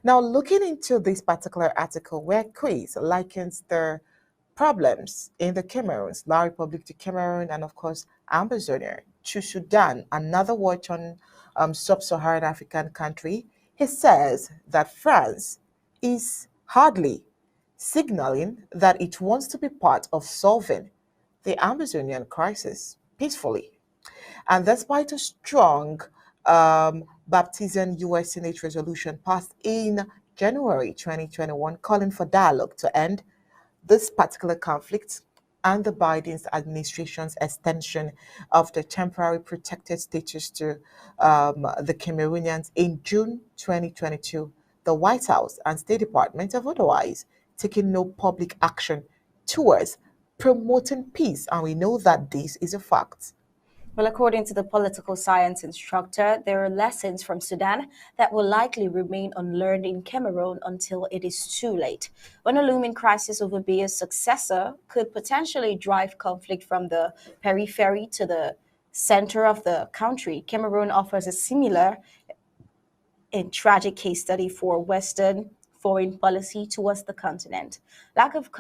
Now, looking into this particular article where Quiz likens the problems in the Cameroons, La Republic de Cameroon, and of course, Ambazonia, to Sudan, another war-torn sub-Saharan African country, he says that France is hardly signaling that it wants to be part of solving the Amazonian crisis peacefully. And despite a strong bipartisan U.S. Senate resolution passed in January 2021 calling for dialogue to end this particular conflict and the Biden's administration's extension of the temporary protected status to the Cameroonians in June 2022, the White House and State Department have otherwise taken no public action towards promoting peace. And we know that this is a fact. Well, according to the political science instructor, there are lessons from Sudan that will likely remain unlearned in Cameroon until it is too late. When a looming crisis over Bia's successor could potentially drive conflict from the periphery to the center of the country, Cameroon offers a similar and tragic case study for Western foreign policy towards the continent. Lack of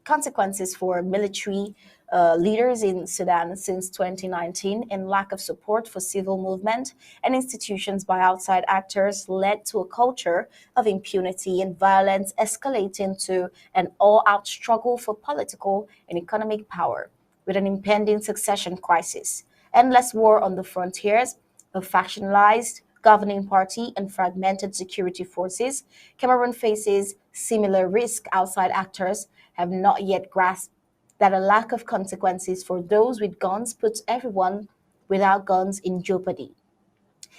consequences for military leaders in Sudan since 2019 and lack of support for civil movement and institutions by outside actors led to a culture of impunity and violence escalating to an all-out struggle for political and economic power with an impending succession crisis, endless war on the frontiers, a factionalized governing party, and fragmented security forces, Cameroon faces similar risk. Outside actors have not yet grasped that a lack of consequences for those with guns puts everyone without guns in jeopardy.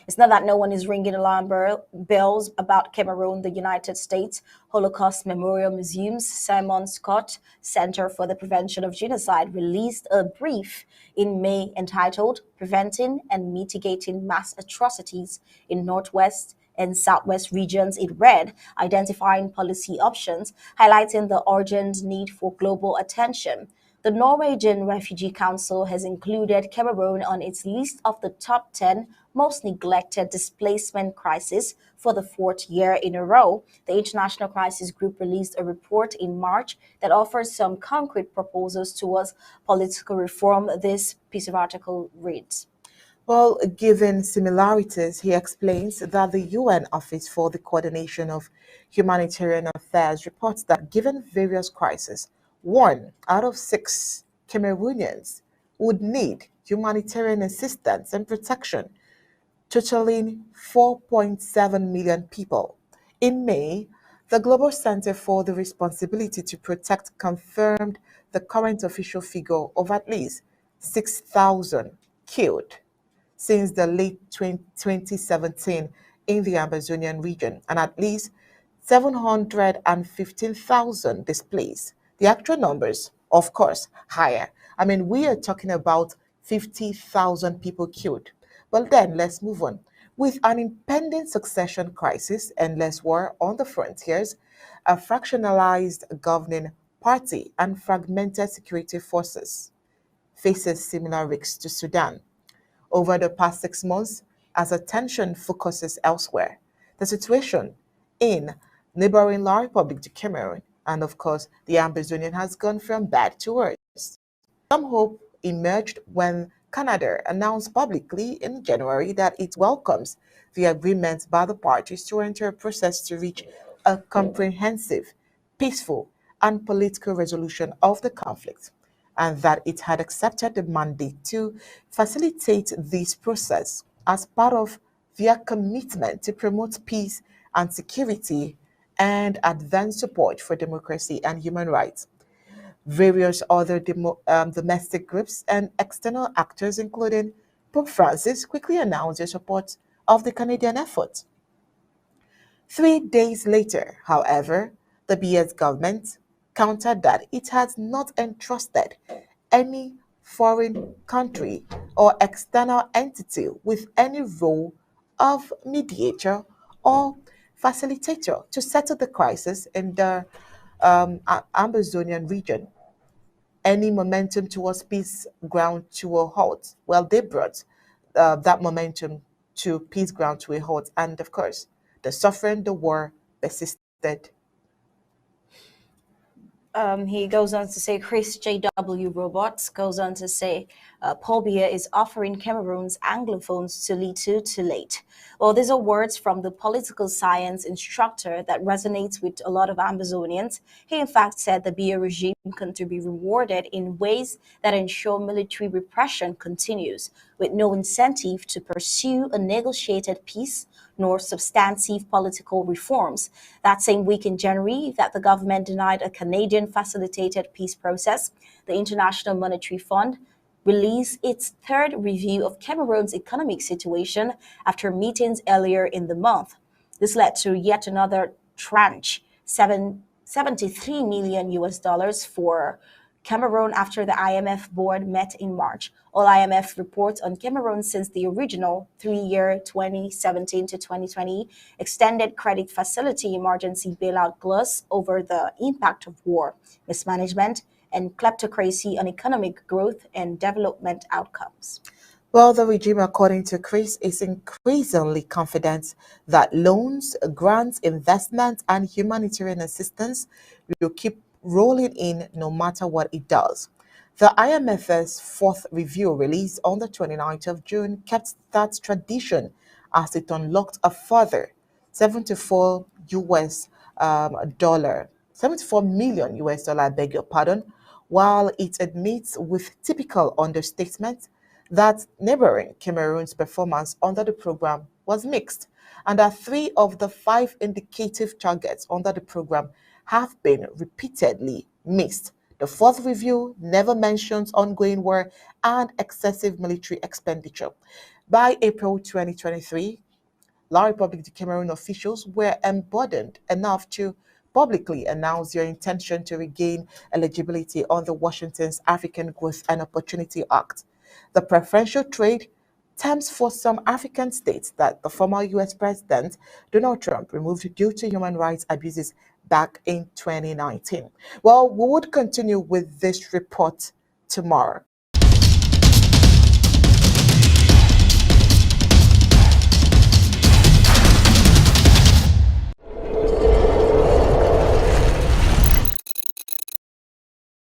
It's not that no one is ringing alarm bells about Cameroon. The United States Holocaust Memorial Museum's Simon Scott Center for the Prevention of Genocide released a brief in May entitled Preventing and Mitigating Mass Atrocities in Northwest and Southwest regions. It read, identifying policy options, highlighting the urgent need for global attention. The Norwegian Refugee Council has included Cameroon on its list of the top 10 most neglected displacement crises for the fourth year in a row. The International Crisis Group released a report in March that offers some concrete proposals towards political reform. This piece of article reads. Well, given similarities, he explains that the UN Office for the Coordination of Humanitarian Affairs reports that given various crises, 1 out of 6 Cameroonians would need humanitarian assistance and protection, totaling 4.7 million people. In May, the Global Center for the Responsibility to Protect confirmed the current official figure of at least 6,000 killed since the late 2017 in the Amazonian region and at least 715,000 displaced. The actual numbers, of course, higher. I mean, we are talking about 50,000 people killed. But then let's move on. With an impending succession crisis, endless war on the frontiers, a fractionalized governing party, and fragmented security forces faces similar risks to Sudan. Over the past 6 months, as attention focuses elsewhere, the situation in neighboring La Republic de Cameroon and, of course, the Amazonian has gone from bad to worse. Some hope emerged when Canada announced publicly in January that it welcomes the agreement by the parties to enter a process to reach a comprehensive, peaceful, and political resolution of the conflict, and that it had accepted the mandate to facilitate this process as part of their commitment to promote peace and security and advance support for democracy and human rights. Various other domestic groups and external actors, including Pope Francis, quickly announced their support of the Canadian effort. 3 days later, however, the BS government countered that it has not entrusted any foreign country or external entity with any role of mediator or facilitator to settle the crisis in the Amazonian region. Any momentum towards peace ground to a halt. Well, they brought that momentum to peace ground to a halt. And of course, The suffering the war persisted. He goes on to say, Chris J.W. Robots goes on to say, Paul Biya is offering Cameroon's Anglophones to lead to too late. Well, these are words from the political science instructor that resonates with a lot of Amazonians. He, in fact, said the Biya regime can to be rewarded in ways that ensure military repression continues, with no incentive to pursue a negotiated peace nor substantive political reforms. That same week in January, that the government denied a Canadian facilitated peace process, the International Monetary Fund released its third review of Cameroon's economic situation after meetings earlier in the month. This led to yet another tranche, 73 million US dollars for Cameroon after the IMF board met in March. All IMF reports on Cameroon since the original 3-year 2017 to 2020 extended credit facility emergency bailout gloss over the impact of war, mismanagement, and kleptocracy on economic growth and development outcomes. Well, the regime, according to Chris, is increasingly confident that loans, grants, investment, and humanitarian assistance will keep rolling in no matter what it does. The IMF's fourth review, released on the 29th of June, kept that tradition as it unlocked a further 74 US dollar, 74 million US dollar, I beg your pardon, while it admits with typical understatement that neighboring Cameroon's performance under the program was mixed, and that three of the five indicative targets under the program have been repeatedly missed. The fourth review never mentions ongoing war and excessive military expenditure. By April 2023, La République du Cameroon officials were emboldened enough to publicly announce their intention to regain eligibility under Washington's African Growth and Opportunity Act. The preferential trade terms for some African states that the former US President Donald Trump removed due to human rights abuses back in 2019. Well, we would continue with this report tomorrow.